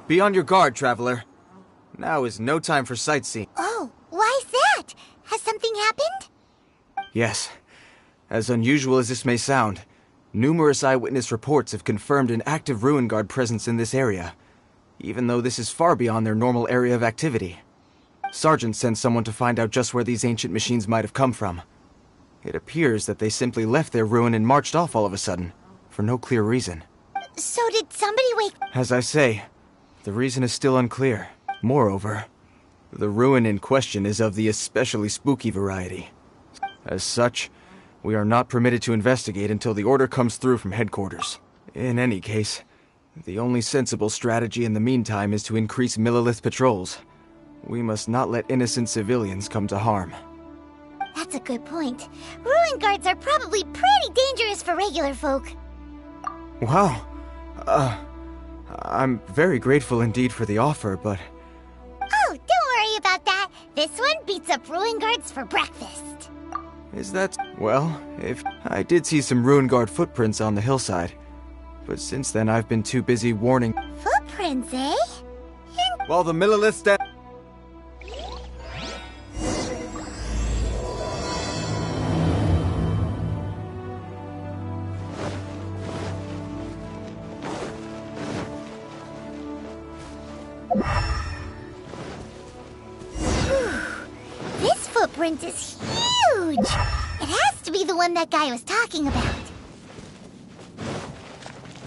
Be on your guard, traveler. Now is no time for sightseeing. Oh, why's that? Has something happened? Yes. As unusual as this may sound, numerous eyewitness reports have confirmed an active Ruin Guard presence in this area, even though this is far beyond their normal area of activity. Sergeant sent someone to find out just where these ancient machines might have come from. It appears that they simply left their ruin and marched off all of a sudden, for no clear reason. So did somebody wake... As I say, the reason is still unclear. Moreover, the ruin in question is of the especially spooky variety. As such, we are not permitted to investigate until the order comes through from headquarters. In any case, the only sensible strategy in the meantime is to increase Millilith patrols. We must not let innocent civilians come to harm. That's a good point. Ruin guards are probably pretty dangerous for regular folk. Wow. I'm very grateful indeed for the offer, but... Oh, don't worry about that. This one beats up ruin guards for breakfast. Is that... Well, if... I did see some Ruin Guard footprints on the hillside. But since then I've been too busy warning... Footprints, eh? While the Millilith stand... This footprint is huge! It has to be the one that guy was talking about.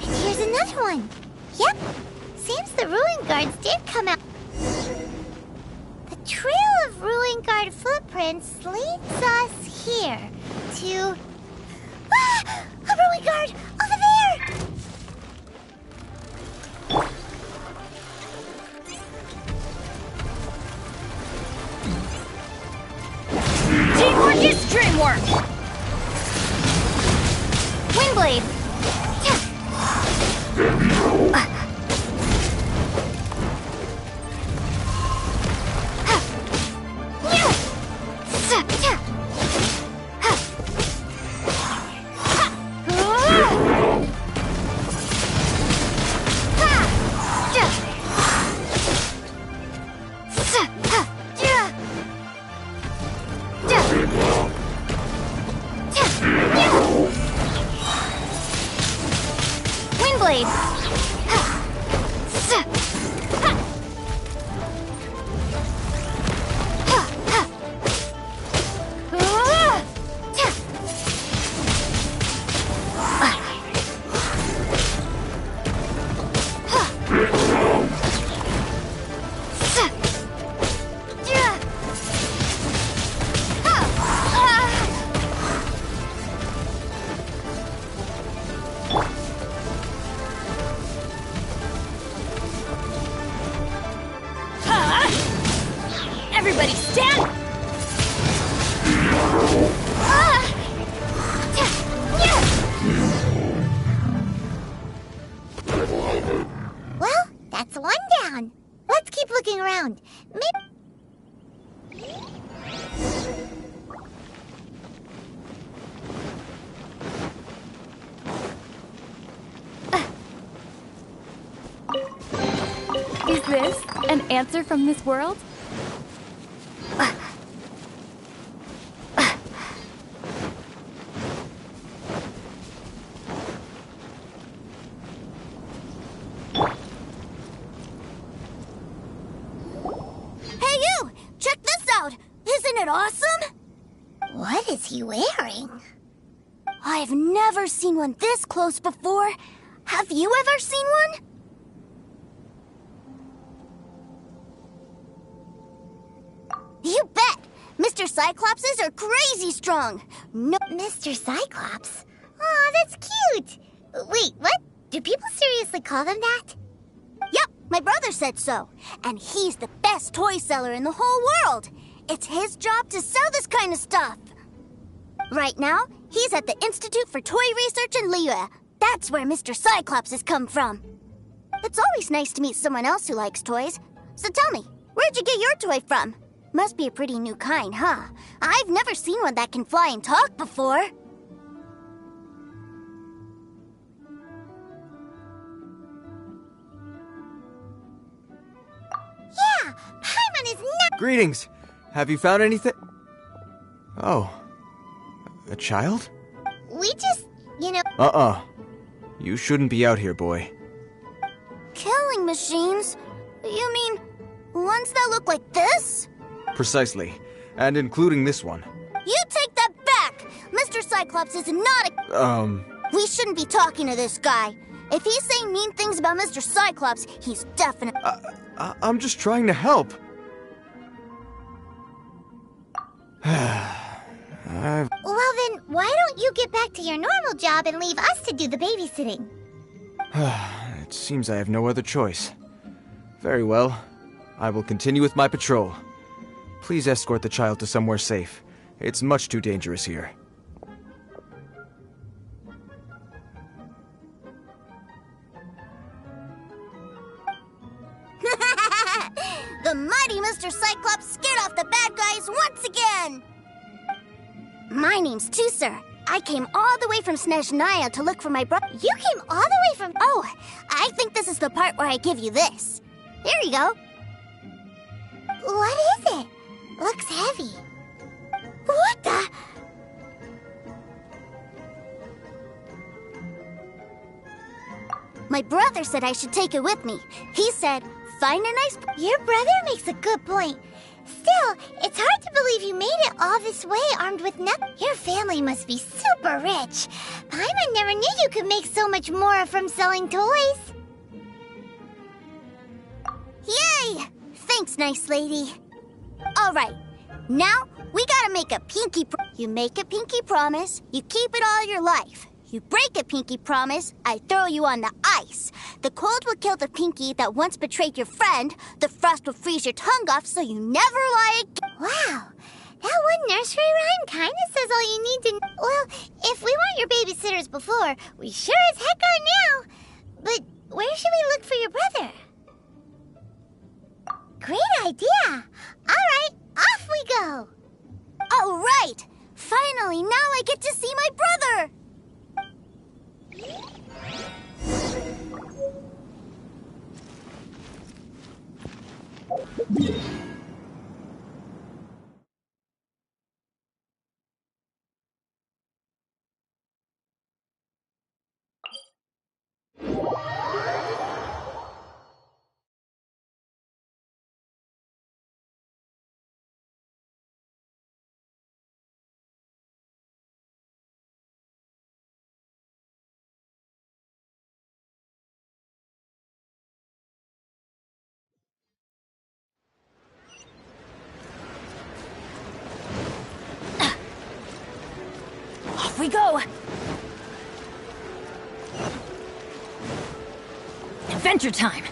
And here's another one. Yep, seems the Ruin Guards did come out. The trail of Ruin Guard footprints leads us here to... Ah! A Ruin Guard! Over there! Teamwork is dreamwork! Windblade! Everybody stand! Well, that's one down. Let's keep looking around. Maybe... Is this an answer from this world? Hey you! Check this out! Isn't it awesome? What is he wearing? I've never seen one this close before. Have you ever seen one? You bet! Mr. Cyclopses are crazy strong! No, Mr. Cyclops? Aw, that's cute! Wait, what? Do people seriously call them that? Yep, my brother said so. And he's the best toy seller in the whole world. It's his job to sell this kind of stuff. Right now, he's at the Institute for Toy Research in Liyue. That's where Mr. Cyclops has come from. It's always nice to meet someone else who likes toys. So tell me, where'd you get your toy from? Must be a pretty new kind, huh? I've never seen one that can fly and talk before. Greetings. Have you found anything? Oh. A child? We just, You shouldn't be out here, boy. Killing machines? You mean ones that look like this? Precisely. And including this one. You take that back! Mr. Cyclops is not a... We shouldn't be talking to this guy. If he's saying mean things about Mr. Cyclops, he's definitely... I'm just trying to help. Well then, why don't you get back to your normal job and leave us to do the babysitting? It seems I have no other choice. Very well. I will continue with my patrol. Please escort the child to somewhere safe. It's much too dangerous here. The mighty Mr. Cyclops scared off the bad guys once again! My name's Tusser. I came all the way from Snezhnaya to look for my brother. You came all the way from... Oh, I think this is the part where I give you this. Here you go. What is it? Looks heavy. What the... My brother said I should take it with me. He said, find a nice... Your brother makes a good point. Still, it's hard to believe you made it all this way armed with nothing. Your family must be super rich. Paimon never knew you could make so much more from selling toys. Yay! Thanks, nice lady. All right, now we gotta make a pinky You make a pinky promise, you keep it all your life. You break a pinky promise, I throw you on the ice. The cold will kill the pinky that once betrayed your friend. The frost will freeze your tongue off so you never lie again. Wow, that one nursery rhyme kind of says all you need to know. Well, if we weren't your babysitters before, we sure as heck are now. But where should we look for your brother? Great idea. All right, off we go. All right, finally, now I get to see my brother. Off we go! Adventure time!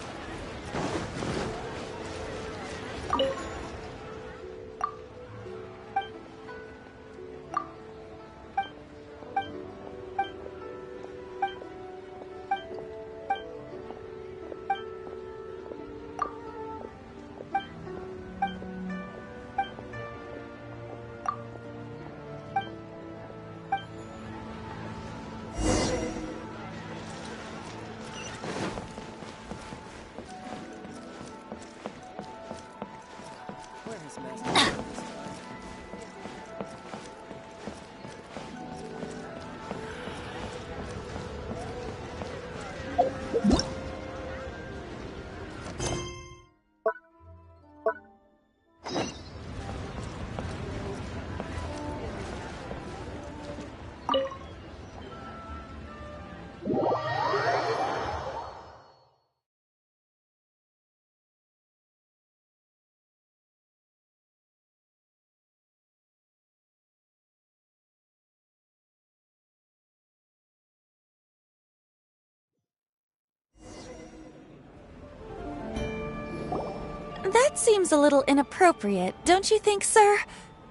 That seems a little inappropriate, don't you think, sir?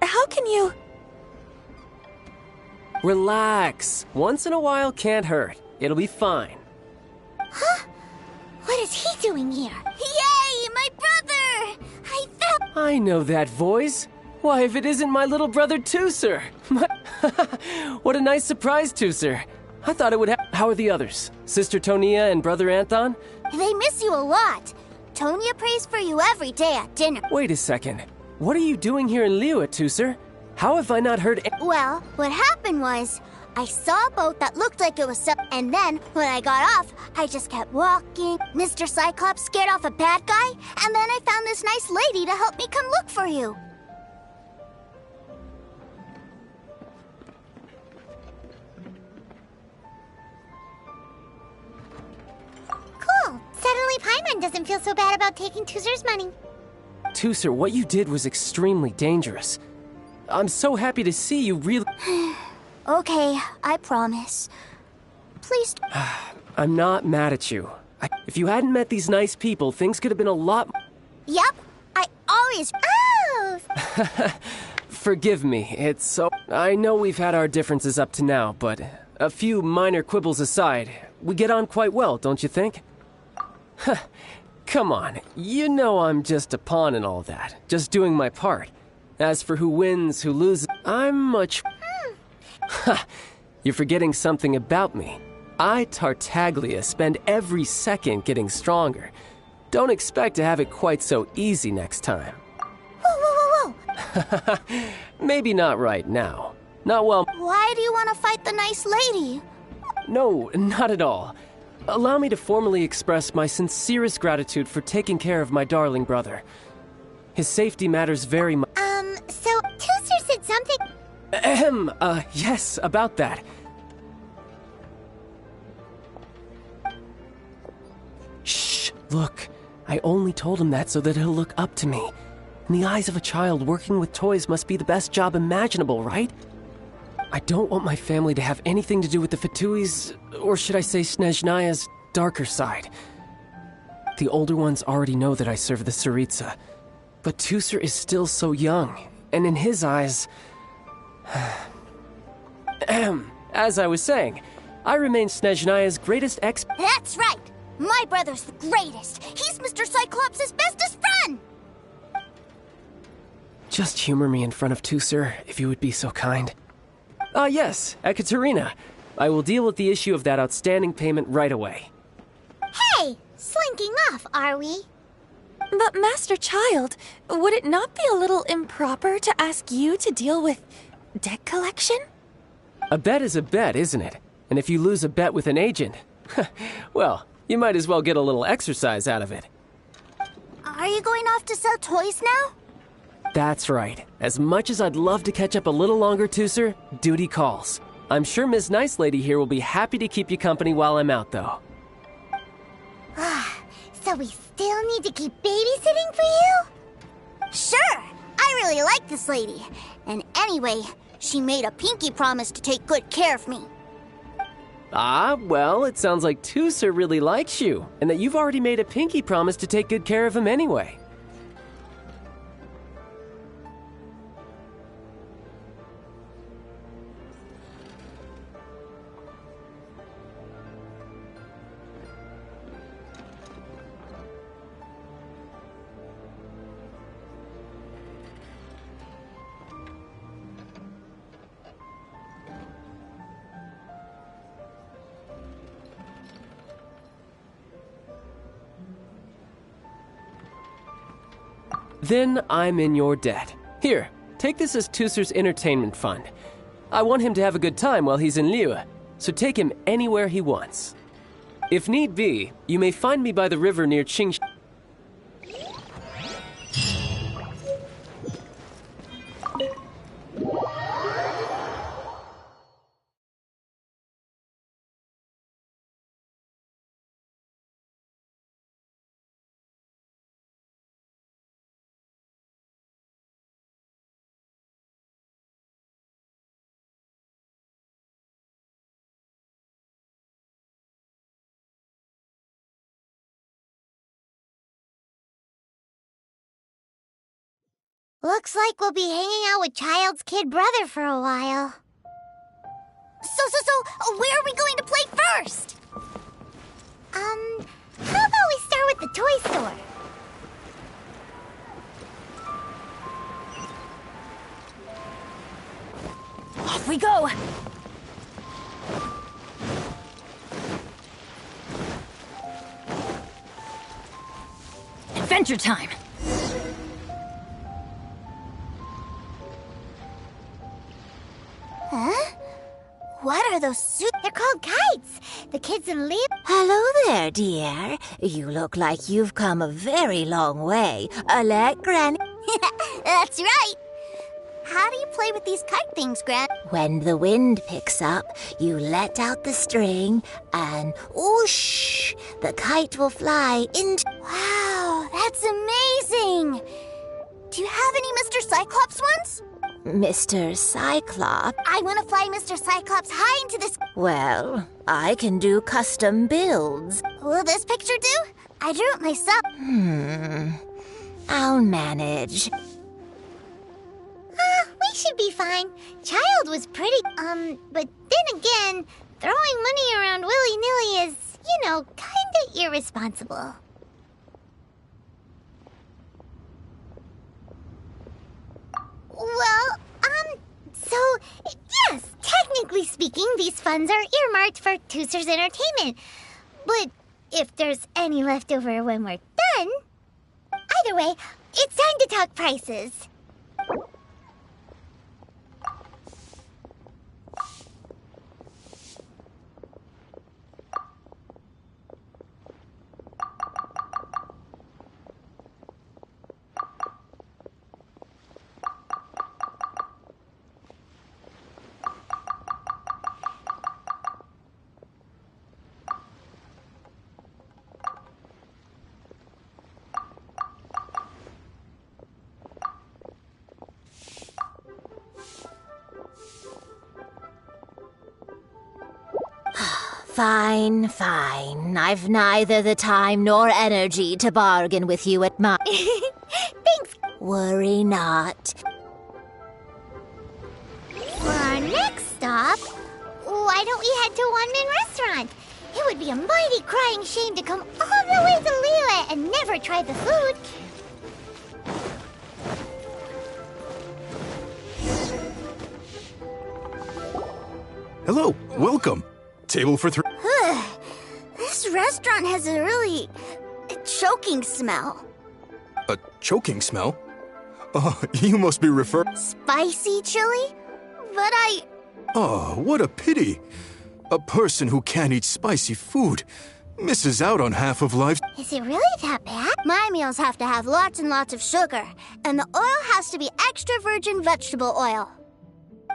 How can you... Relax. Once in a while can't hurt. It'll be fine. Huh? What is he doing here? Yay, my brother! I know that voice. Why, if it isn't my little brother Tusser. What a nice surprise, Tusser. I thought it would How are the others? Sister Tonia and Brother Anton? They miss you a lot. Tonia prays for you every day at dinner. Wait a second. What are you doing here in Liyue, Tusser? How have I not heard Well, what happened was, I saw a boat that looked like it was and then, when I got off, I just kept walking. Mr. Cyclops scared off a bad guy, and then I found this nice lady to help me come look for you. Cool. Suddenly Paimon doesn't feel so bad about taking Tusser's money. Tusser, what you did was extremely dangerous. I'm so happy to see you really... Okay, I promise. Please. I'm not mad at you. If you hadn't met these nice people, things could have been a lot... Yep, I always... Oh! Forgive me, it's so... I know we've had our differences up to now, but a few minor quibbles aside, we get on quite well, don't you think? Come on, you know I'm just a pawn in all that, just doing my part. As for who wins, who loses, I'm much... Ha! You're forgetting something about me. I, Tartaglia, spend every second getting stronger. Don't expect to have it quite so easy next time. Whoa, whoa, whoa, whoa! Maybe not right now. Not well... Why do you want to fight the nice lady? No, not at all. Allow me to formally express my sincerest gratitude for taking care of my darling brother. His safety matters very much. So Tusser said something... Yes, about that. Shh, look. I only told him that so that he'll look up to me. In the eyes of a child, working with toys must be the best job imaginable, right? I don't want my family to have anything to do with the Fatui's, or should I say Snezhnaya's, darker side. The older ones already know that I serve the Tsaritsa, but Tusser is still so young, and in his eyes... As I was saying, I remain Snezhnaya's greatest That's right! My brother's the greatest! He's Mr. Cyclops' bestest friend! Just humor me in front of Tusser, if you would be so kind. Yes, Ekaterina. I will deal with the issue of that outstanding payment right away. Hey! Slinking off, are we? But Master Child, would it not be a little improper to ask you to deal with debt collection? A bet is a bet, isn't it? And if you lose a bet with an agent, well, you might as well get a little exercise out of it. Are you going off to sell toys now? That's right. As much as I'd love to catch up a little longer, Tusser, duty calls. I'm sure Miss Nice Lady here will be happy to keep you company while I'm out, though. So we still need to keep babysitting for you? Sure! I really like this lady. And anyway, she made a pinky promise to take good care of me. Well, it sounds like Tusser really likes you, and that you've already made a pinky promise to take good care of him anyway. Then I'm in your debt. Here, take this as Tusser's entertainment fund. I want him to have a good time while he's in Liyue, so take him anywhere he wants. If need be, you may find me by the river near Qing. Looks like we'll be hanging out with Child's kid brother for a while. So, where are we going to play first? How about we start with the toy store? Off we go! Adventure time! are those They're called kites. The kids in Leo. Hello there, dear. You look like you've come a very long way. Let Granny... That's right. How do you play with these kite things, Gran? When the wind picks up, you let out the string and whoosh, the kite will fly into... Wow, that's amazing. Do you have any Mr. Cyclops ones? Mr. Cyclops? I want to fly Mr. Cyclops high into this... Well, I can do custom builds. Will this picture do? I drew it myself. I'll manage. We should be fine. Child was pretty, but then again, throwing money around willy-nilly is, kinda irresponsible. Well, so, yes, technically speaking, these funds are earmarked for Tooser's entertainment. But if there's any left over when we're done... Either way, it's time to talk prices. Fine. I've neither the time nor energy to bargain with you at my... Thanks. Worry not. For our next stop, why don't we head to One Man Restaurant? It would be a mighty crying shame to come all the way to Liyue and never try the food. Hello, welcome. Table for three. This restaurant has a really choking smell. A choking smell? Oh, you must be referring... Spicy chili? But Oh, what a pity. A person who can't eat spicy food misses out on half of life. Is it really that bad? My meals have to have lots and lots of sugar, and the oil has to be extra virgin vegetable oil.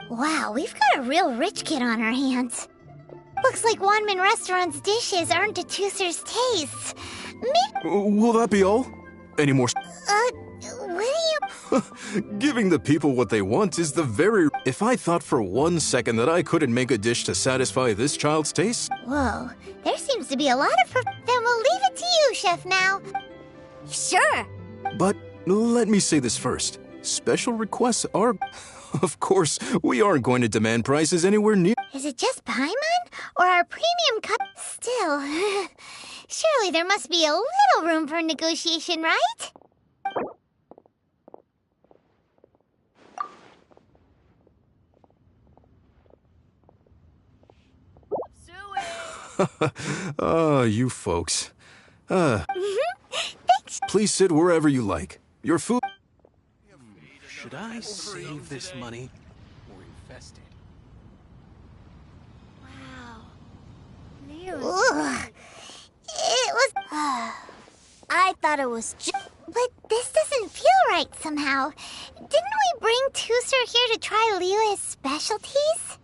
Wow, we've got a real rich kid on our hands. Looks like Wanman Restaurant's dishes aren't to Tooser's tastes. Will that be all? Any more... What do you... Giving the people what they want is the very... If I thought for 1 second that I couldn't make a dish to satisfy this child's taste... Whoa, there seems to be a lot of... Then we'll leave it to you, Chef, now. Sure. But let me say this first. Special requests are... Of course, we aren't going to demand prices anywhere near... Is it just Paimon? Or our premium cup? Still, surely there must be a little room for negotiation, right? Oh, you folks. Thanks. Please sit wherever you like. Your food... Should I save this money or invest it? Wow. Ugh. It was... I thought it was But this doesn't feel right somehow. Didn't we bring Tooser here to try Liyue's specialties?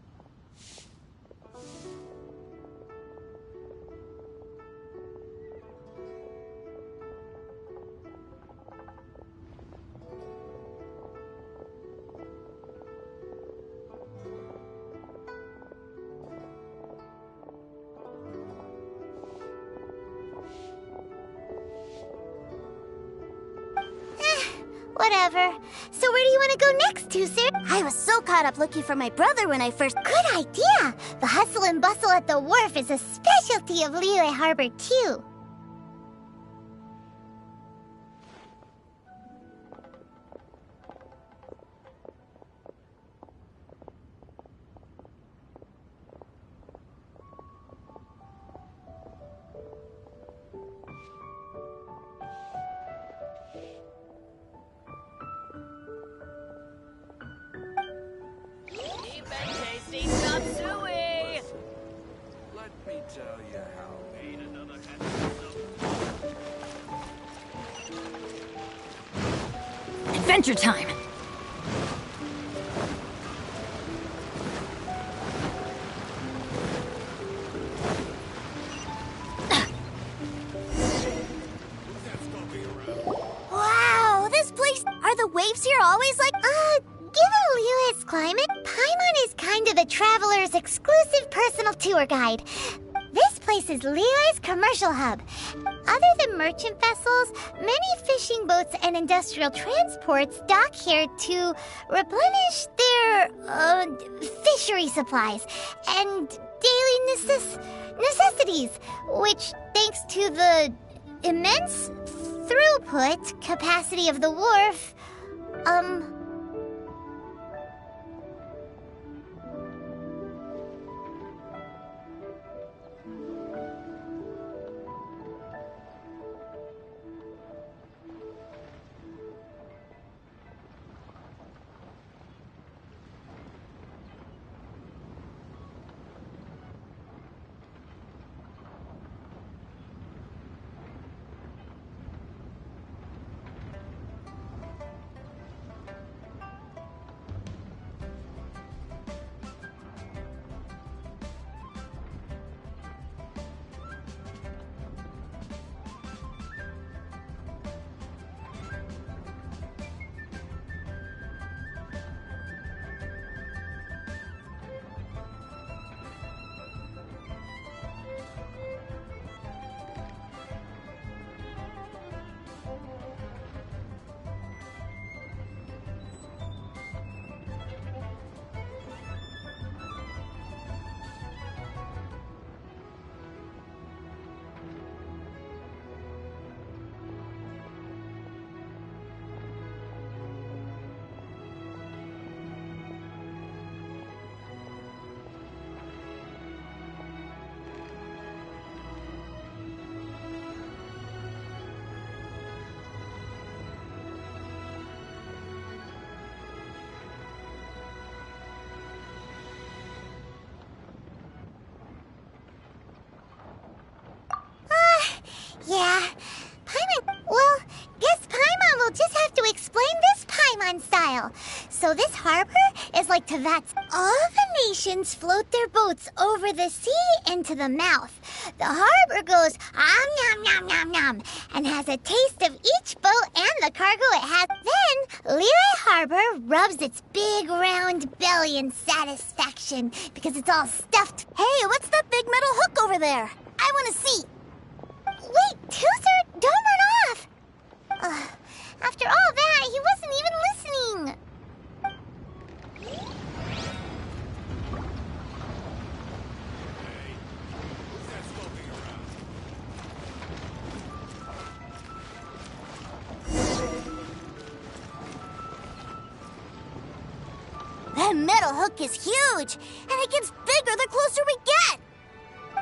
Whatever. So where do you want to go next, Tooser? I was so caught up looking for my brother when I first... Good idea! The hustle and bustle at the wharf is a specialty of Liyue Harbor, too. adventure time! Wow, this place... Are the waves here always like... Given Liyue's climate, Paimon is kind of the traveler's exclusive personal tour guide. This place is Liyue's commercial hub. Other than merchant vessels, many fishing boats and industrial transports dock here to replenish their, fishery supplies and daily necessities, which, thanks to the immense throughput capacity of the wharf, yeah. Paimon, well, guess Paimon will just have to explain this Paimon style. So this harbor is like Tevat's. All the nations float their boats over the sea into the mouth. The harbor goes nom nom nom nom and has a taste of each boat and the cargo it has. Then Liyue Harbor rubs its big round belly in satisfaction because it's all stuffed. Hey, what's that big metal hook over there? I want to see. Wait, Tooser, don't run off! After all that, he wasn't even listening. That metal hook is huge, and it gets bigger the closer we get.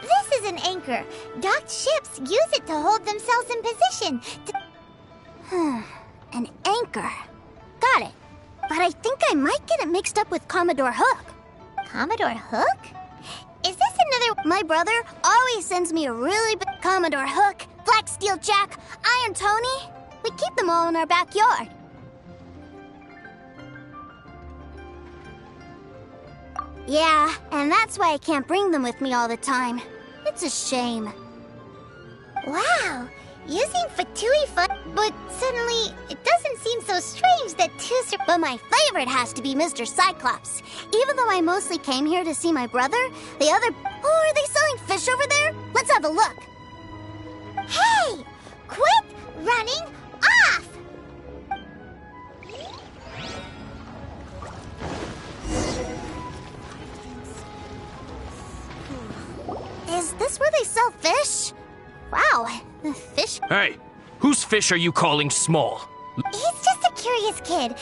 This is an anchor. Docked ships use it to hold themselves in position. An anchor. Got it. But I think I might get it mixed up with Commodore Hook. Commodore Hook? Is this another... My brother always sends me a really big Commodore Hook, Black Steel Jack, Iron Tony. We keep them all in our backyard. Yeah, and that's why I can't bring them with me all the time. It's a shame. Wow, using Fatui fun, but suddenly it doesn't seem so strange that Tooser... But my favorite has to be Mr. Cyclops. Even though I mostly came here to see my brother, the other... Oh, are they selling fish over there? Let's have a look. Hey! Quit running off! Is this where they sell fish? Wow, the fish... Hey, whose fish are you calling small? He's just a curious kid.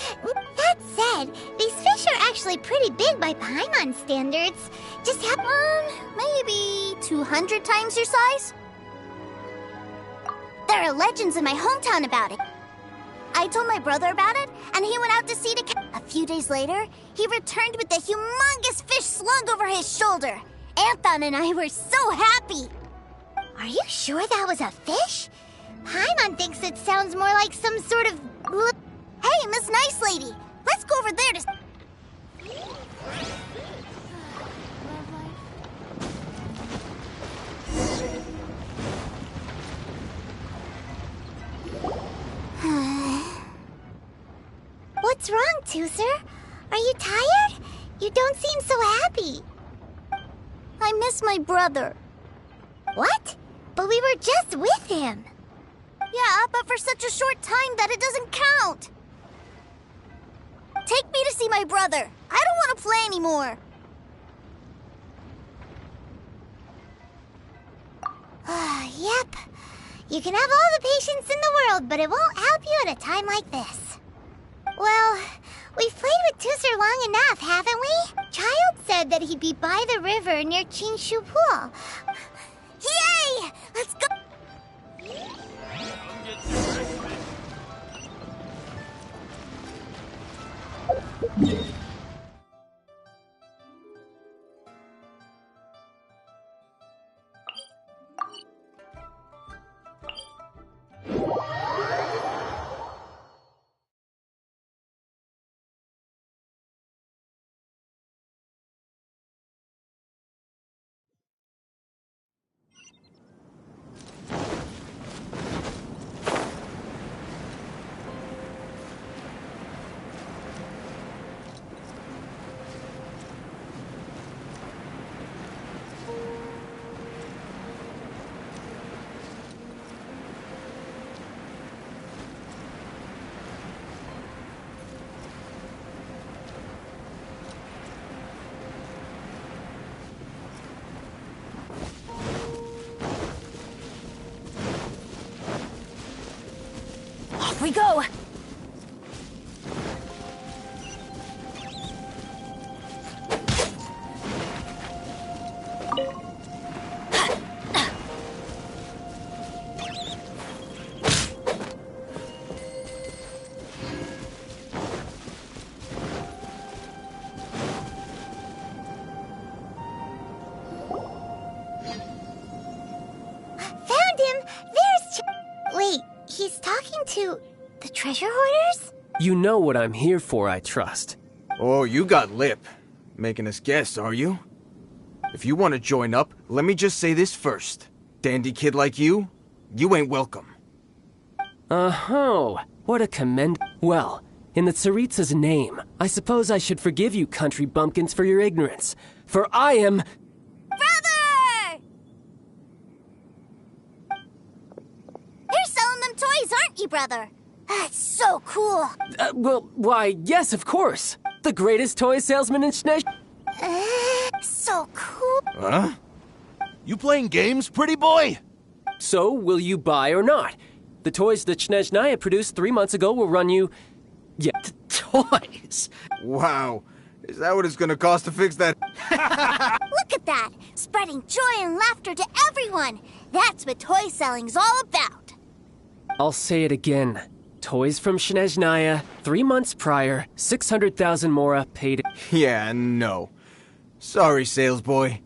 That said, these fish are actually pretty big by Paimon standards. Just have... maybe 200 times your size? There are legends in my hometown about it. I told my brother about it, and he went out to sea to catch... A few days later, he returned with a humongous fish slung over his shoulder. Anthon and I were so happy. Are you sure that was a fish? Paimon thinks it sounds more like some sort of... Hey, Miss Nice Lady! Let's go over there to... What's wrong, Tooser? Are you tired? You don't seem so happy. I miss my brother. What? But we were just with him. Yeah, but for such a short time that it doesn't count. Take me to see my brother. I don't want to play anymore. Yep. You can have all the patience in the world, but it won't help you at a time like this. Well, we've played with Tooser long enough, haven't we? Child said that he'd be by the river near Chinshu Pool. Yay! Let's go! Off we go! Found him! Wait, he's talking to the treasure hoarders? You know what I'm here for, I trust. Oh, you got lip. Making us guess, are you? If you want to join up, let me just say this first. Dandy kid like you ain't welcome. Oh, what a Well, in the Tsaritsa's name, I suppose I should forgive you country bumpkins for your ignorance. For I am... Brother! You're selling them toys, aren't you, brother? That's so cool. Why, yes, of course. The greatest toy salesman in Shnesh... So cool. Huh? You playing games, pretty boy? So, will you buy or not? The toys that Snezhnaya produced 3 months ago will run you... Yeah. Toys? Wow. Is that what it's gonna cost to fix that? Look at that! Spreading joy and laughter to everyone! That's what toy selling's all about! I'll say it again. Toys from Snezhnaya, 3 months prior, 600,000 mora paid... Yeah, no. Sorry, salesboy.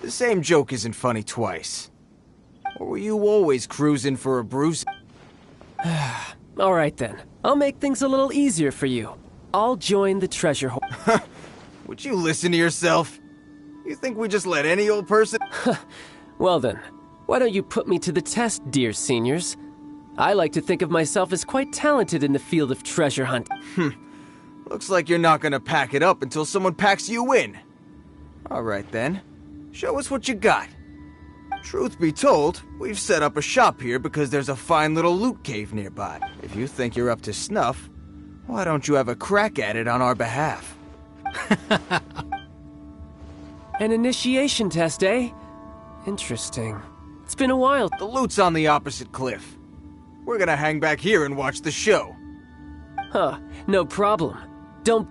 The same joke isn't funny twice. Or were you always cruising for a bruise? All right then. I'll make things a little easier for you. I'll join the treasure hoard. Would you listen to yourself? You think we just let any old person... Well then, why don't you put me to the test, dear seniors? I like to think of myself as quite talented in the field of treasure hunt. Looks like you're not gonna pack it up until someone packs you in. All right then. Show us what you got. Truth be told, we've set up a shop here because there's a fine little loot cave nearby. If you think you're up to snuff, why don't you have a crack at it on our behalf? An initiation test, eh? Interesting. It's been a while. The loot's on the opposite cliff. We're gonna hang back here and watch the show. Huh, no problem. Don't...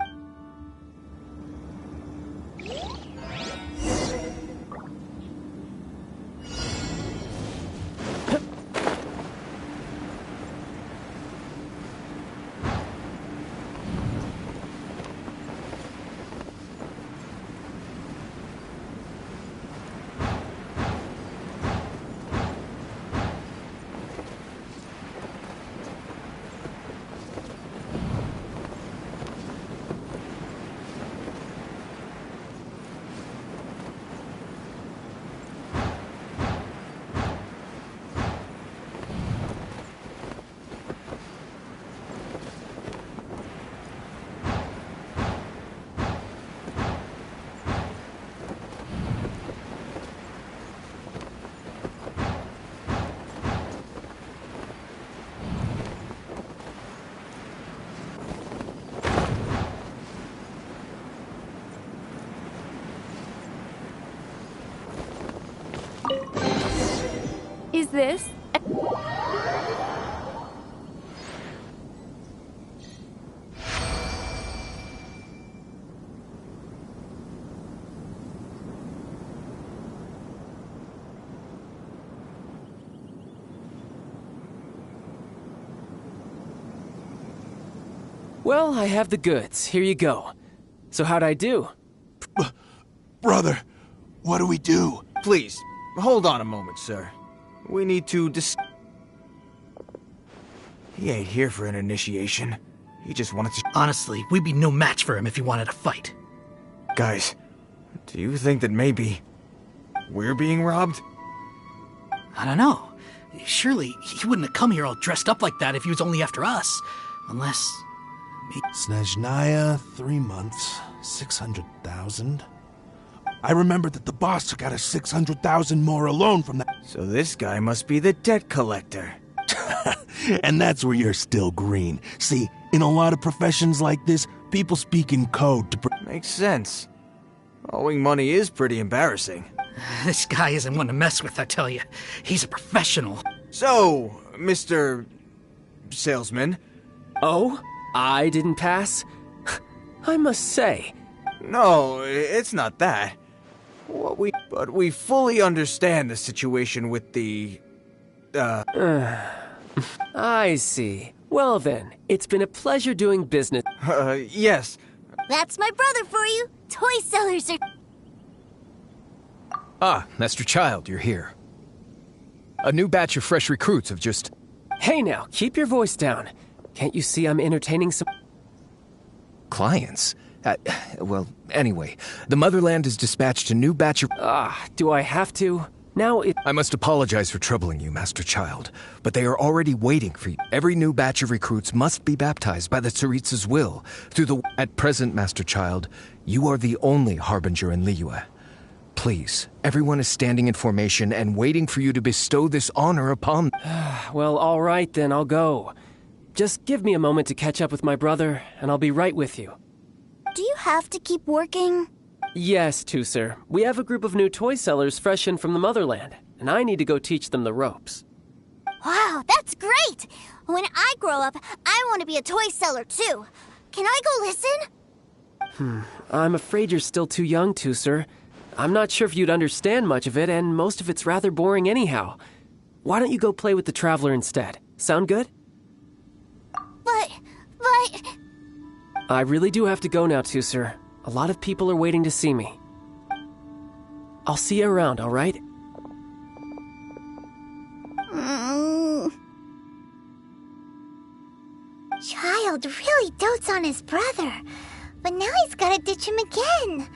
this? Well, I have the goods. Here you go. So how'd I do? Brother, what do we do? Please, hold on a moment, sir. We need to He ain't here for an initiation. He just wanted to... Honestly, we'd be no match for him if he wanted to fight. Guys, do you think that maybe we're being robbed? I don't know. Surely he wouldn't have come here all dressed up like that if he was only after us. Unless... Snezhnaya, 3 months, 600,000. I remember that the boss took out a 600,000 more alone from that. So this guy must be the debt collector. And that's where you're still green. See, in a lot of professions like this, people speak in code to... Makes sense. Owing money is pretty embarrassing. This guy isn't one to mess with, I tell you. He's a professional. So, Mr. Salesman... Oh? I didn't pass? I must say... No, it's not that. But we fully understand the situation with the... I see. Well then, it's been a pleasure doing business. Yes. That's my brother for you. Toy sellers are... Ah, Master Child, you're here. A new batch of fresh recruits have just... Hey now, keep your voice down. Can't you see I'm entertaining some... Clients? Well, anyway, the Motherland has dispatched a new batch of... do I have to? Now it... I must apologize for troubling you, Master Child, but they are already waiting for you. Every new batch of recruits must be baptized by the Tsaritsa's will, through the... At present, Master Child, you are the only Harbinger in Liyue. Please, everyone is standing in formation and waiting for you to bestow this honor upon... Well, all right then, I'll go. Just give me a moment to catch up with my brother, and I'll be right with you. Do you have to keep working? Yes, Tusser. We have a group of new toy sellers fresh in from the Motherland, and I need to go teach them the ropes. Wow, that's great! When I grow up, I want to be a toy seller too. Can I go listen? I'm afraid you're still too young, Tusser. I'm not sure if you'd understand much of it, and most of it's rather boring anyhow. Why don't you go play with the Traveler instead? Sound good? But... I really do have to go now, Tusser. A lot of people are waiting to see me. I'll see you around, all right? Child really dotes on his brother, but now he's gotta ditch him again.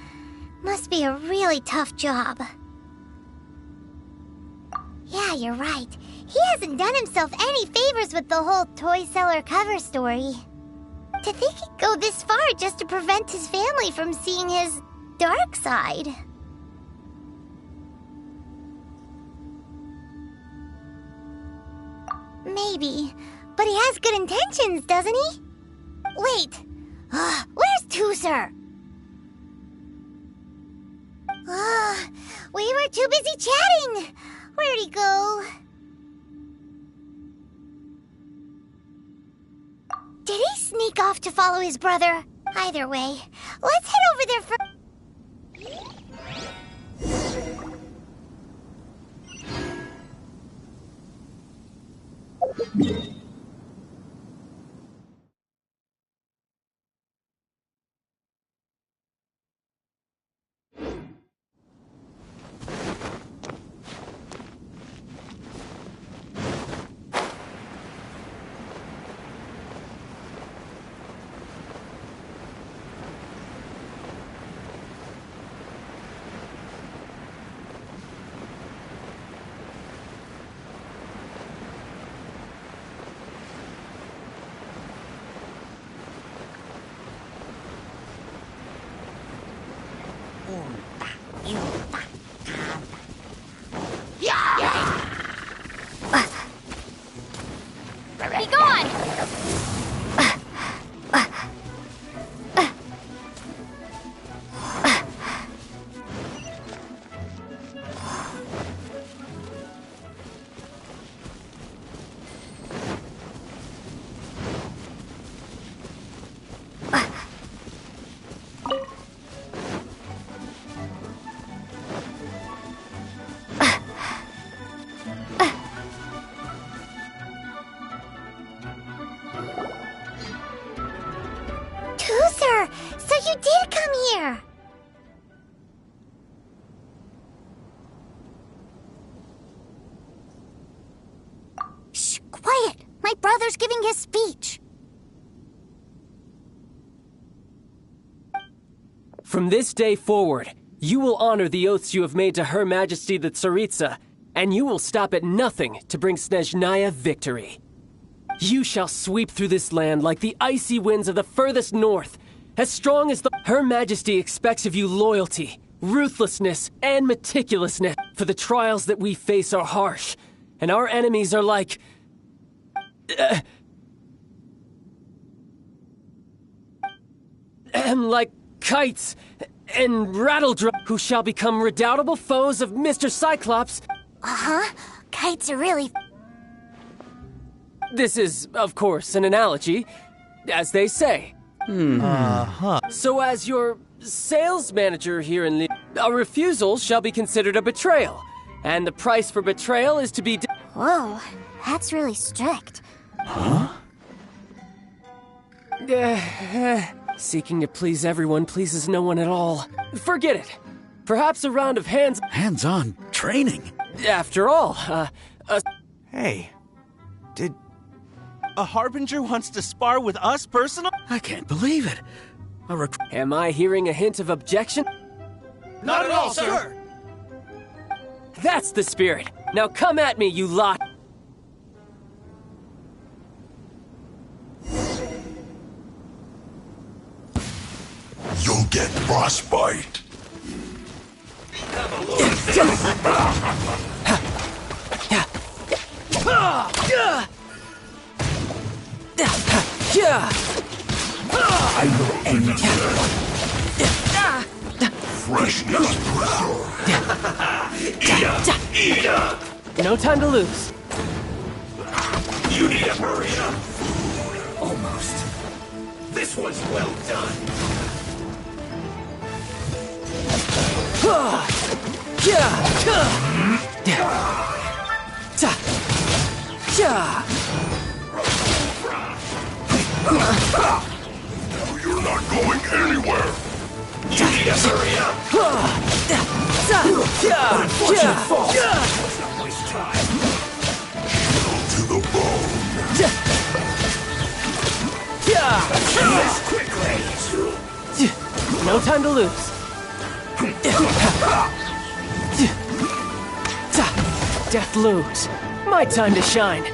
Must be a really tough job. Yeah, you're right. He hasn't done himself any favors with the whole toy seller cover story. To think he'd go this far just to prevent his family from seeing his dark side. Maybe, but he has good intentions, doesn't he? Wait, where's Tusser? We were too busy chatting. Where'd he go? Did he sneak off to follow his brother? Either way, let's head over there for... Be gone! You did come here! Shh, quiet! My brother's giving his speech. From this day forward, you will honor the oaths you have made to Her Majesty the Tsaritsa, and you will stop at nothing to bring Snezhnaya victory. You shall sweep through this land like the icy winds of the furthest north, as strong as the... Her Majesty expects of you loyalty, ruthlessness, and meticulousness, for the trials that we face are harsh, and our enemies are like... like kites and rattledrum, who shall become redoubtable foes of Mr. Cyclops. Uh-huh. Kites are really... This is, of course, an analogy, as they say. So as your sales manager here in a refusal shall be considered a betrayal, and the price for betrayal is to be... Whoa, that's really strict. Seeking to please everyone pleases no one at all. Forget it. Perhaps a round of Hands-on training. After all, Hey, did... A Harbinger wants to spar with us personally? I can't believe it. Am I hearing a hint of objection? Not at all, sir! That's the spirit. Now come at me, you lot. You'll get frostbite. I will end you. Freshness preserved. No time to lose. You need to hurry up. Almost. This one's well done. You're not going anywhere. You need to hurry up. Unfortunate fault. Let's not waste time. To the bone. This quickly. No time to lose. Death looms. My time to shine.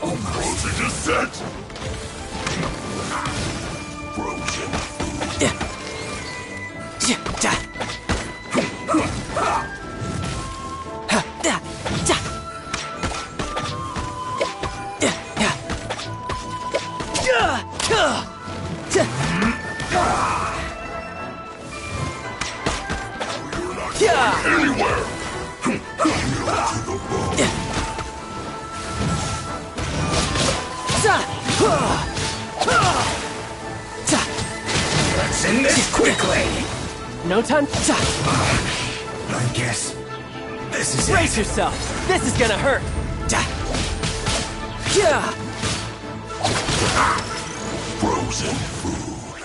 Almost a descent. Frozen anywhere. To the bone. Let's end this quickly. No time. I guess this is Brace yourself. This is gonna hurt. Frozen food.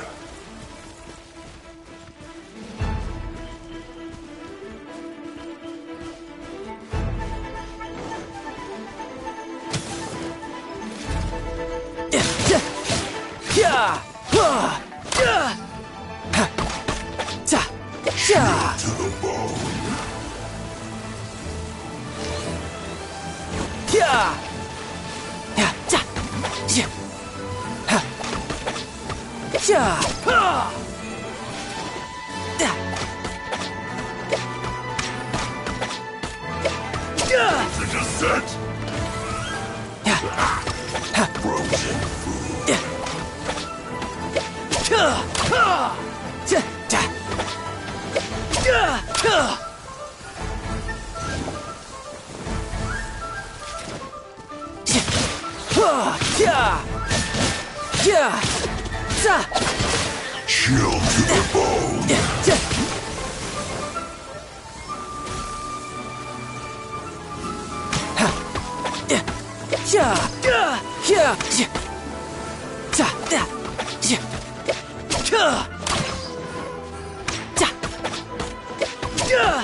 To the bone. The descent. Frozen food. Chill to the bone. Now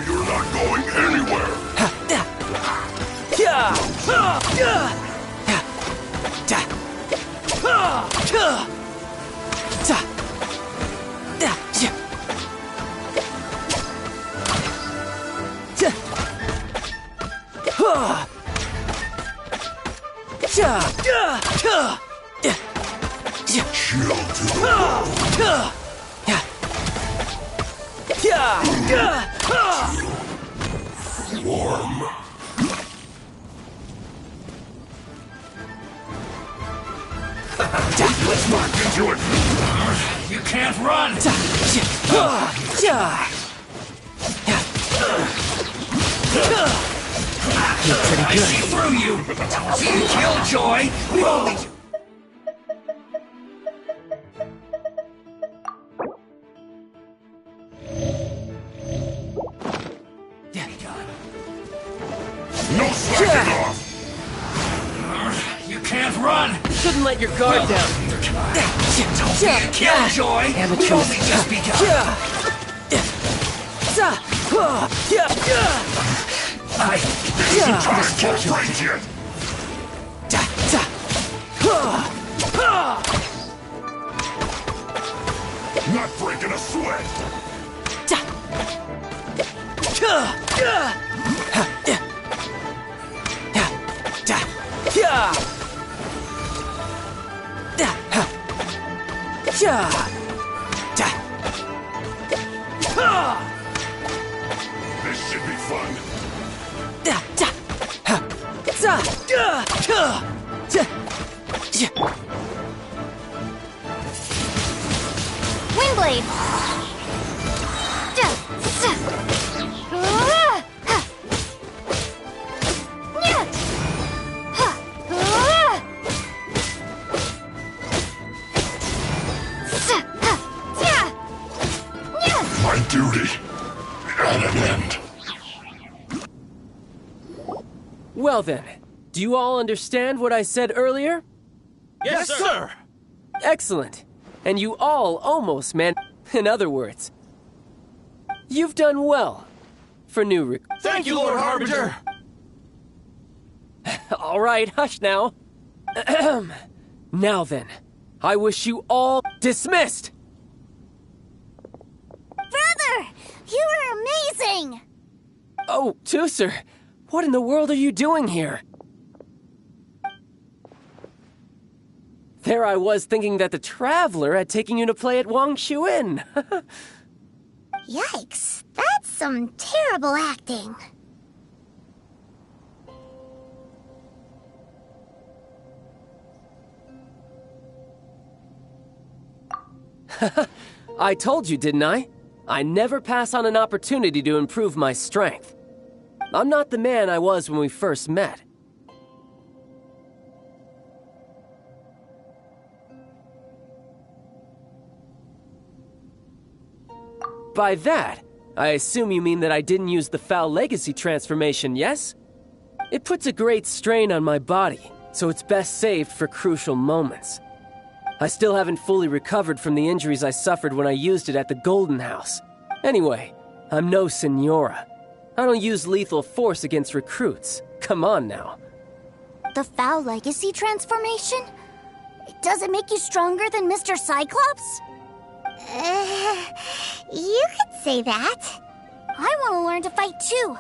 you're not going anywhere. Chill to the bone. Warm. Let's march into it. You can't run. You're pretty I good. see through you. Killjoy. We've only. No slacking off. You can't run. Shouldn't let your guard down. Don't be a killjoy. We've only just begun. Isn't time for a break yet. Not breaking a sweat. This should be fun. Windblade! My duty at an end. Well then, do you all understand what I said earlier? Yes, sir. Excellent. And you all almost in other words, you've done well for new Thank you, Lord Harbinger. All right, hush now. Now then, I wish you all dismissed. Brother! You were amazing! Oh, Tooser, what in the world are you doing here? There I was thinking that the Traveler had taken you to play at Wang Shuin. Yikes, that's some terrible acting. I told you, didn't I? I never pass on an opportunity to improve my strength. I'm not the man I was when we first met. By that, I assume you mean that I didn't use the Foul Legacy transformation, yes? It puts a great strain on my body, so it's best saved for crucial moments. I still haven't fully recovered from the injuries I suffered when I used it at the Golden House. Anyway, I'm no Senora. I don't use lethal force against recruits. Come on now. The Foul Legacy transformation? Does it make you stronger than Mr. Cyclops? You could say that. I want to learn to fight too.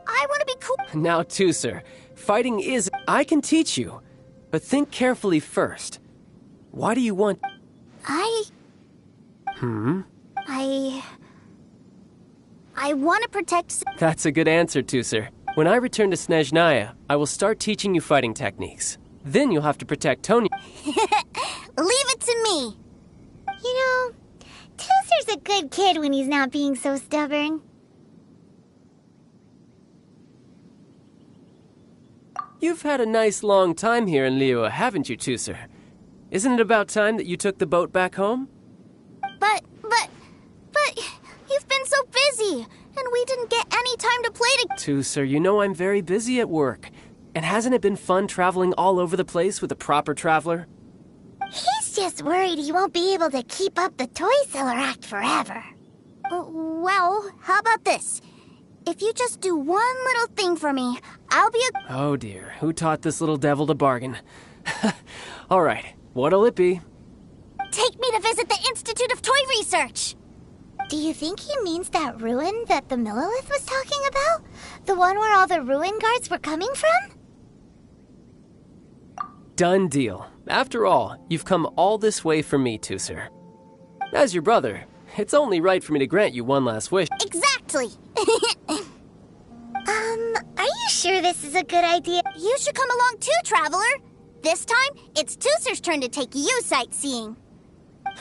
I want to be cool. Now, Tooser, fighting is... I can teach you. But think carefully first. Why do you want... I want to protect... That's a good answer, Tooser. When I return to Snezhnaya, I will start teaching you fighting techniques. Then you'll have to protect Tony. Leave it to me. You know, Tooser's a good kid when he's not being so stubborn. You've had a nice long time here in Liyue, haven't you, Tooser? Isn't it about time that you took the boat back home? But, you've been so busy, and we didn't get any time to play together. Tusser, you know I'm very busy at work. And hasn't it been fun traveling all over the place with a proper traveler? He's just worried he won't be able to keep up the toy seller act forever. Well, how about this? If you just do one little thing for me, I'll be a... Oh dear, who taught this little devil to bargain? All right, what'll it be? Take me to visit the Institute of Toy Research! Do you think he means that ruin that the Millilith was talking about? The one where all the ruin guards were coming from? Done deal. After all, you've come all this way for me, Tusser. As your brother, it's only right for me to grant you one last wish. Exactly! Are you sure this is a good idea? You should come along too, Traveler! This time, it's Tusser's turn to take you sightseeing.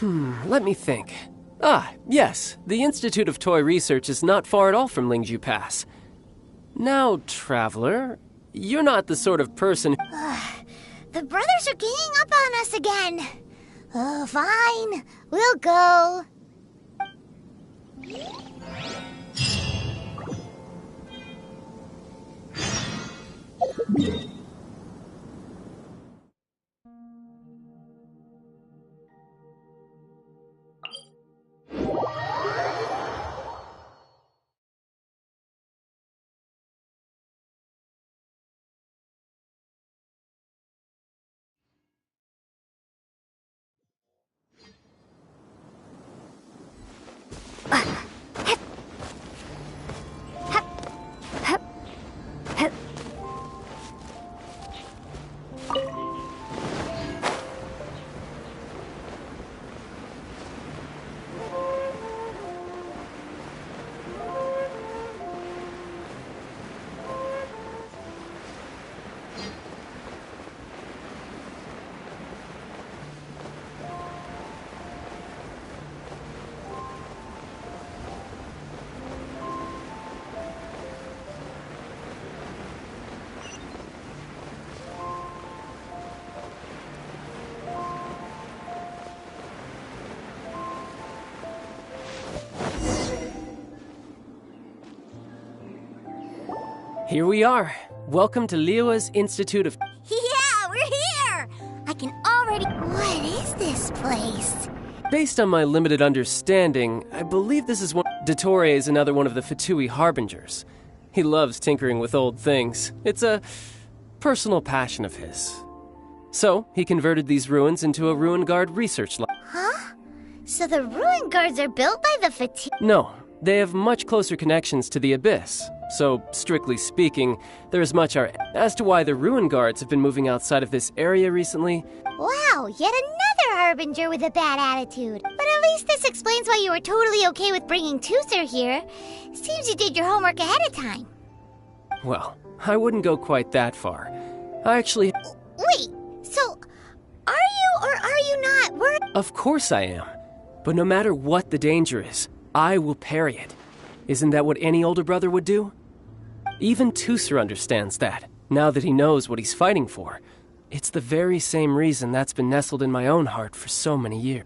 Let me think. Ah, yes, the Institute of Toy Research is not far at all from Lingju Pass. Now, Traveler, you're not the sort of person... The brothers are ganging up on us again. Oh, fine. We'll go. Here we are. Welcome to Liyue's Institute of... Yeah, we're here! I can already... What is this place? Based on my limited understanding, I believe this is one... Dottore is another one of the Fatui Harbingers. He loves tinkering with old things. It's a personal passion of his. So, he converted these ruins into a ruin guard research lab. Huh? So the ruin guards are built by the Fatui... No, they have much closer connections to the Abyss. So, strictly speaking, there is much as to why the ruin guards have been moving outside of this area recently. Wow, yet another Harbinger with a bad attitude. But at least this explains why you were totally okay with bringing Tusser here. Seems you did your homework ahead of time. Well, I wouldn't go quite that far. I actually... Wait, so are you or are you not worried? Of course I am. But no matter what the danger is, I will parry it. Isn't that what any older brother would do? Even Tusser understands that, now that he knows what he's fighting for. It's the very same reason that's been nestled in my own heart for so many years.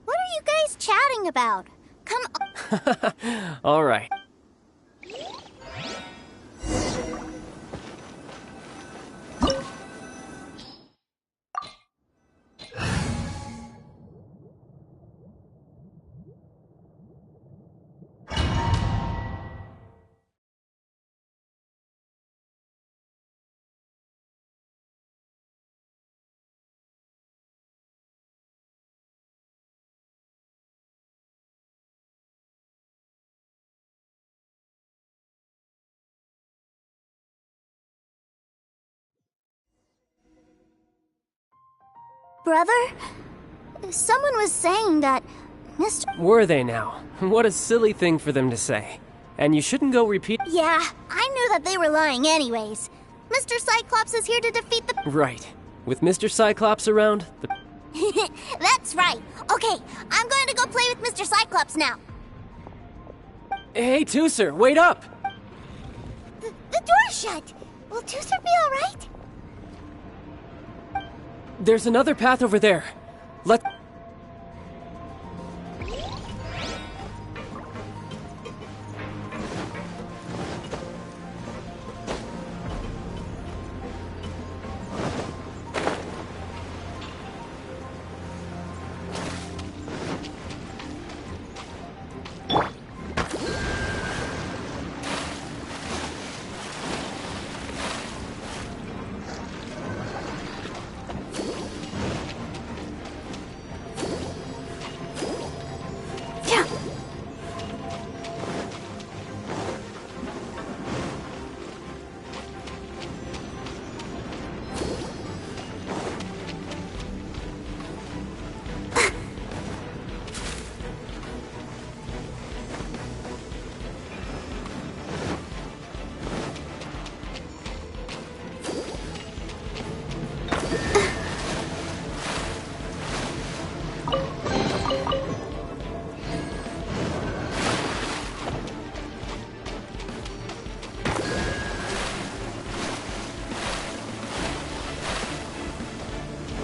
What are you guys chatting about? Come on. All right. Brother? Someone was saying that Mr... Were they now? What a silly thing for them to say. And you shouldn't go repeat... Yeah, I knew that they were lying anyways. Mr. Cyclops is here to defeat the... Right. With Mr. Cyclops around, the... That's right. Okay, I'm going to go play with Mr. Cyclops now. Hey, Tusser, wait up! The door's shut. Will Tusser be all right? There's another path over there. Let...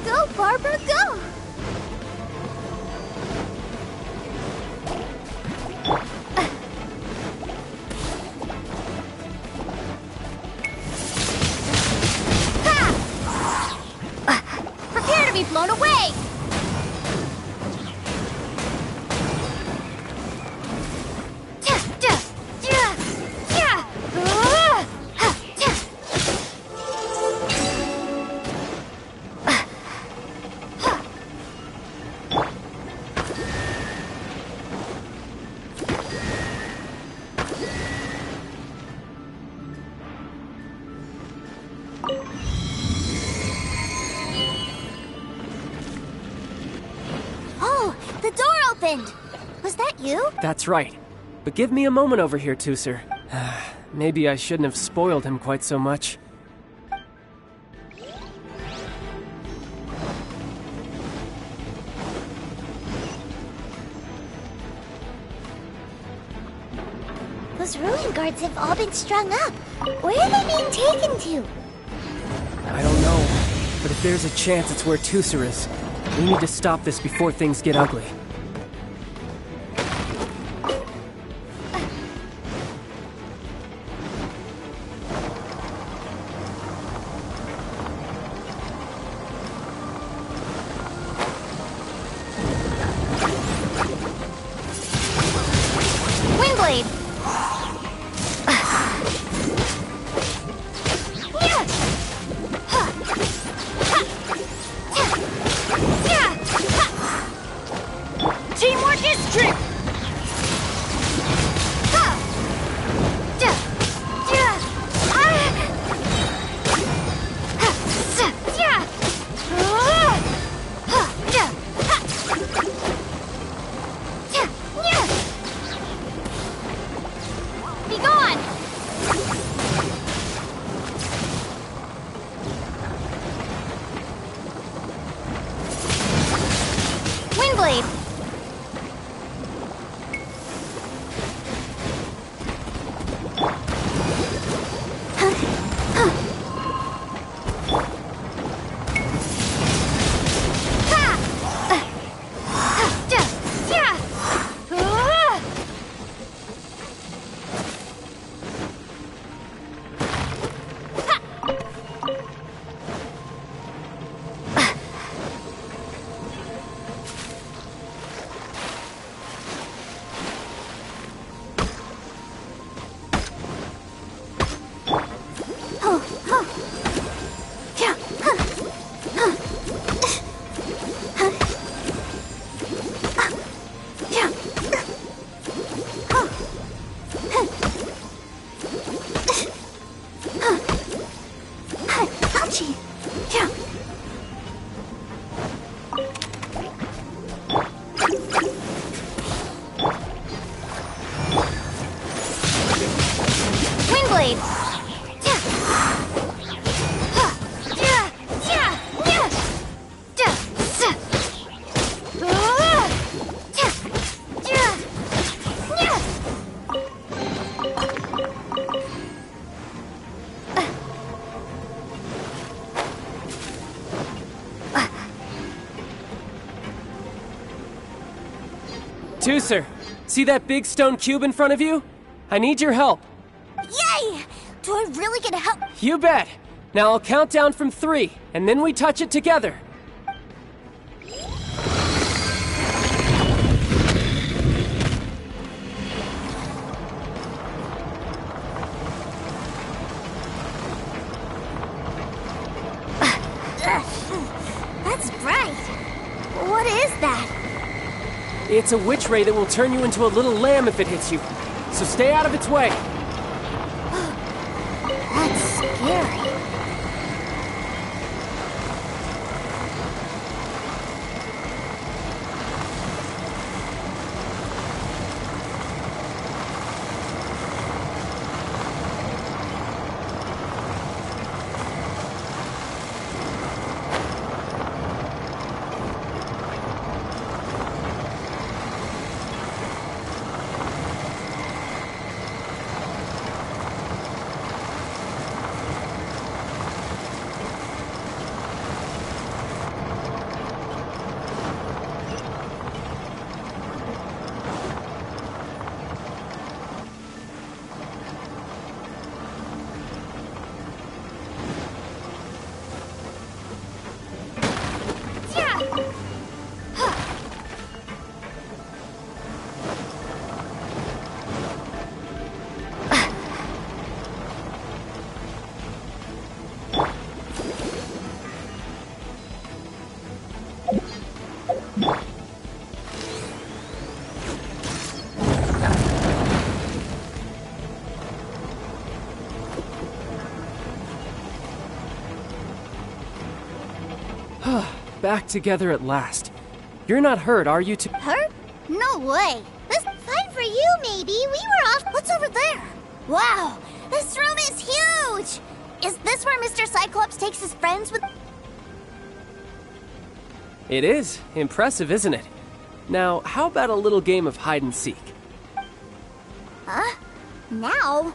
Go, Barbara, go! Prepare to be blown away! Oh, the door opened! Was that you? That's right. But give me a moment over here, Tusser. Maybe I shouldn't have spoiled him quite so much. Those ruin guards have all been strung up. Where are they being taken to? I don't know, but if there's a chance it's where Tusser is, we need to stop this before things get ugly. Windblade! Teamwork is strength! Be gone! Windblade! Windblade! Tooser, see that big stone cube in front of you? I need your help. Yay! Do I really get help? You bet. Now I'll count down from 3, and then we touch it together. That's bright. What is that? It's a witch ray that will turn you into a little lamb if it hits you. So stay out of its way. That's scary. Back together at last. You're not hurt, are you? Hurt? No way. This Fine for you, maybe. We were off. What's over there? Wow, this room is huge! Is this where Mr. Cyclops takes his friends with... It is. Impressive, isn't it? Now, how about a little game of hide and seek? Huh? Now?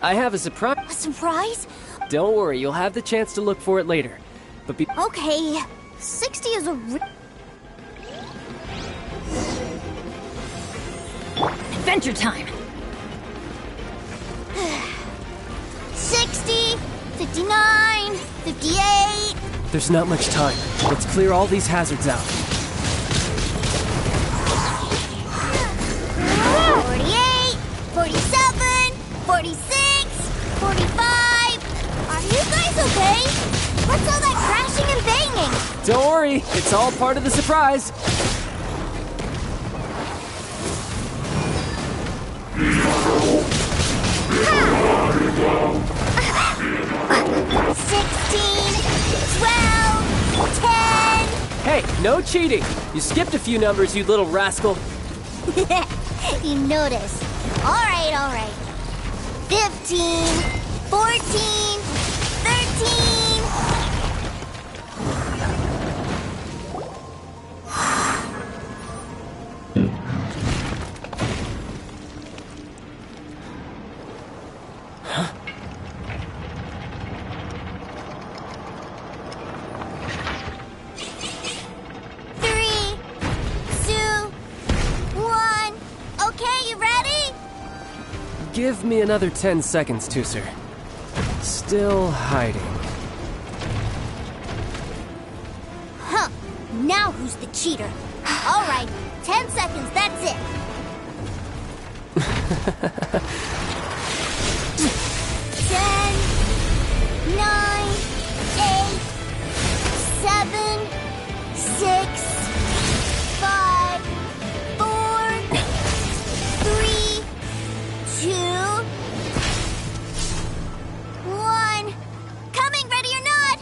I have a surprise. A surprise? Don't worry, you'll have the chance to look for it later. But Okay, 60 is a Adventure time! 60, 59, 58... There's not much time. Let's clear all these hazards out. 48, 47, 46, 45... Are you guys okay? What's all that crashing and banging? Don't worry, it's all part of the surprise. 12, 10... Hey, no cheating. You skipped a few numbers, you little rascal. You noticed. All right. 15, 14, 13... Give me another 10 seconds, Tooser. Still hiding. Huh. Now who's the cheater? All right, 10 seconds, that's it. 10, 9, 8, 7, 6, 5, 4, 3, 2, 1. Coming, ready or not.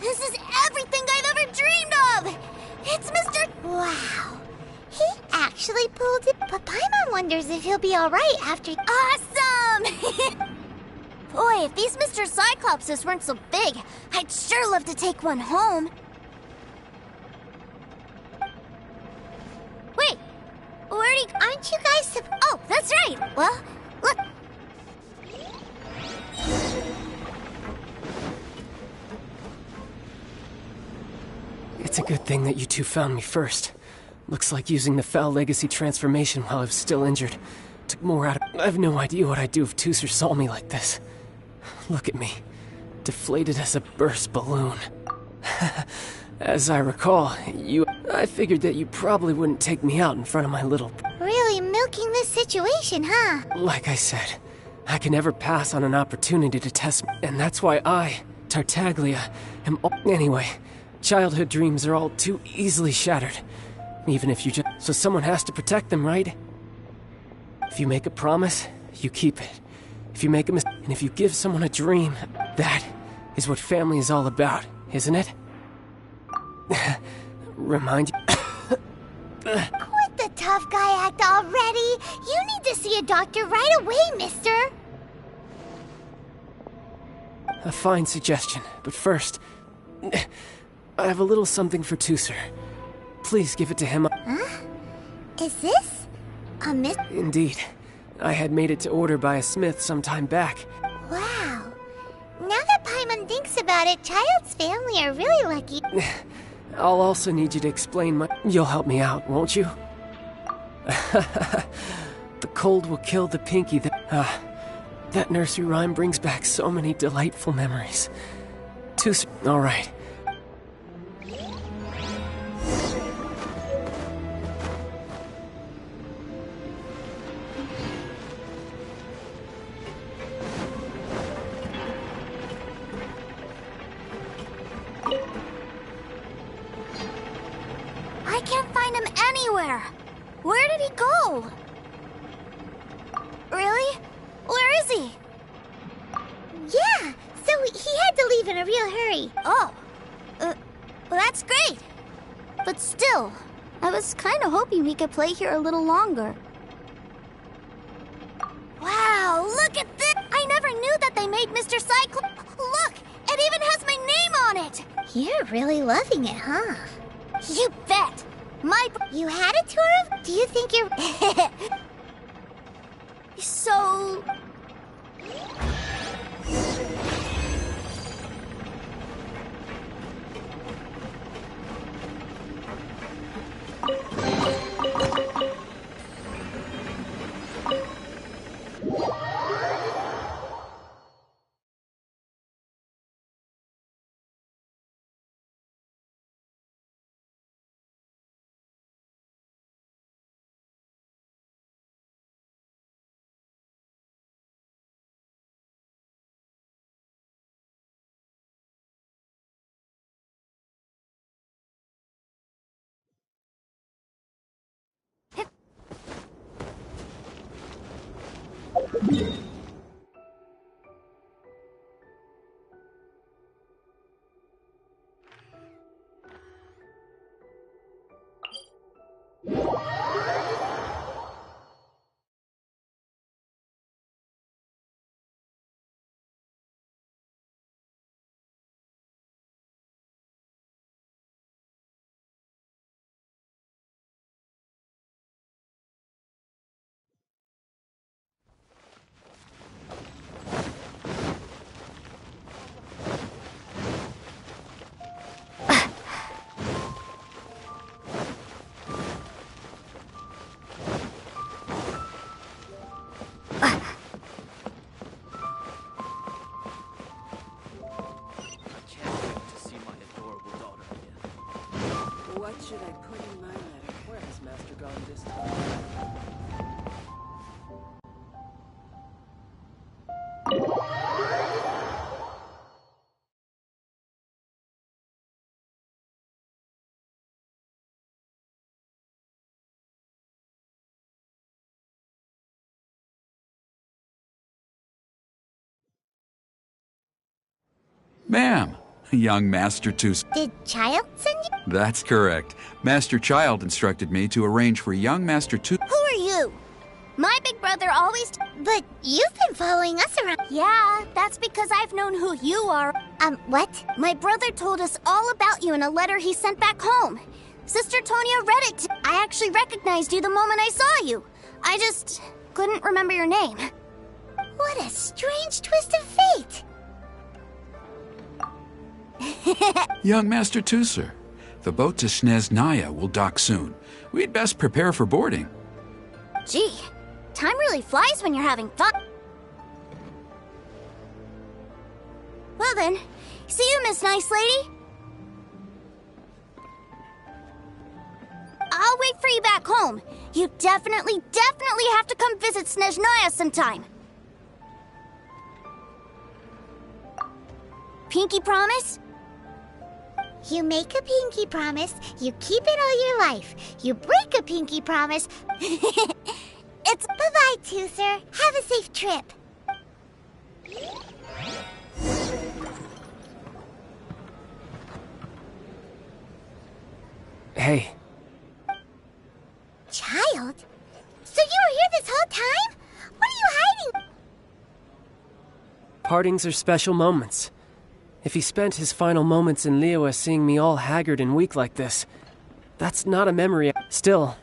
This is everything I've ever dreamed of. It's Mr. Wow. He actually pulled it. But Paimon wonders if he'll be alright after... Awesome! Boy, if these Mr. Cyclopses weren't so big, I'd sure love to take one home. That's right. Well, look. It's a good thing that you two found me first. Looks like using the foul legacy transformation while I was still injured took more out of... I have no idea what I'd do if Tooser saw me like this. Look at me. Deflated as a burst balloon. As I recall, I figured that you probably wouldn't take me out in front of my little... Really milking this situation, huh? Like I said, I can never pass on an opportunity to test... And that's why I, Tartaglia, am... Anyway, childhood dreams are all too easily shattered. Even if you just... So someone has to protect them, right? If you make a promise, you keep it. If you make a mistake, and if you give someone a dream, that is what family is all about, isn't it? Remind you... Quit the tough guy act already! You need to see a doctor right away, mister! A fine suggestion, but first... I have a little something for Tooser. Please give it to him. Huh? Is this a Indeed. I had made it to order by a smith some time back. Wow. Now that Paimon thinks about it, Child's family are really lucky. I'll also need you to explain my... You'll help me out, won't you? The cold will kill the pinky that... that nursery rhyme brings back so many delightful memories. Tooser... All right. I can't find him anywhere. Where did he go? Really? Where is he? Yeah, so he had to leave in a real hurry. Oh. Well, that's great. But still, I was kind of hoping we could play here a little longer. Wow, look at this! I never knew that they made Mr. Cyclops. Look, it even has my name on it! You're really loving it, huh? You bet! You had a tour of... Do you think you're... So... What should I put in my letter? Where has Master gone this time? Ma'am, young Master Tooser. Did Child send you? That's correct. Master Child instructed me to arrange for young Master Tooser. Who are you? My big brother always... But you've been following us around. Yeah, that's because I've known who you are. What? My brother told us all about you in a letter he sent back home. Sister Tonia read it. I actually recognized you the moment I saw you. I just couldn't remember your name. What a strange twist of fate! Young Master Tusser, the boat to Snezhnaya will dock soon. We'd best prepare for boarding. Gee, time really flies when you're having fun. Well then, see you, Miss Nice Lady. I'll wait for you back home. You definitely have to come visit Snezhnaya sometime. Pinky promise? You make a pinky promise, you keep it all your life. You break a pinky promise. It's bye-bye, Tusser. Have a safe trip. Hey. Child? So you were here this whole time? What are you hiding? Partings are special moments. If he spent his final moments in Liyue seeing me all haggard and weak like this, that's not a memory. Still,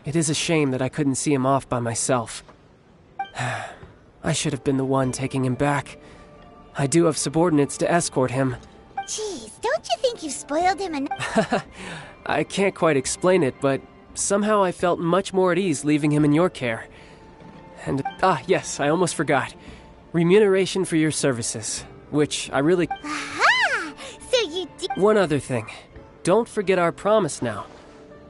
it is a shame that I couldn't see him off by myself. I should have been the one taking him back. I do have subordinates to escort him. Jeez, don't you think you spoiled him enough? I can't quite explain it, but somehow I felt much more at ease leaving him in your care. And, yes, I almost forgot. Remuneration for your services, which I really... Aha! So you did... One other thing. Don't forget our promise now.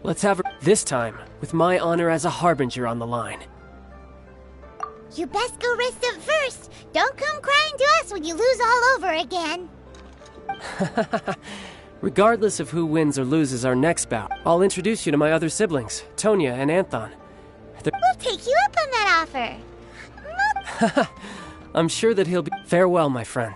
Let's have this time, with my honor as a harbinger on the line. You best go rest up first. Don't come crying to us when you lose all over again. Regardless of who wins or loses our next bout, I'll introduce you to my other siblings, Tonya and Anthon. We'll take you up on that offer. I'm sure that he'll be... Farewell, my friend.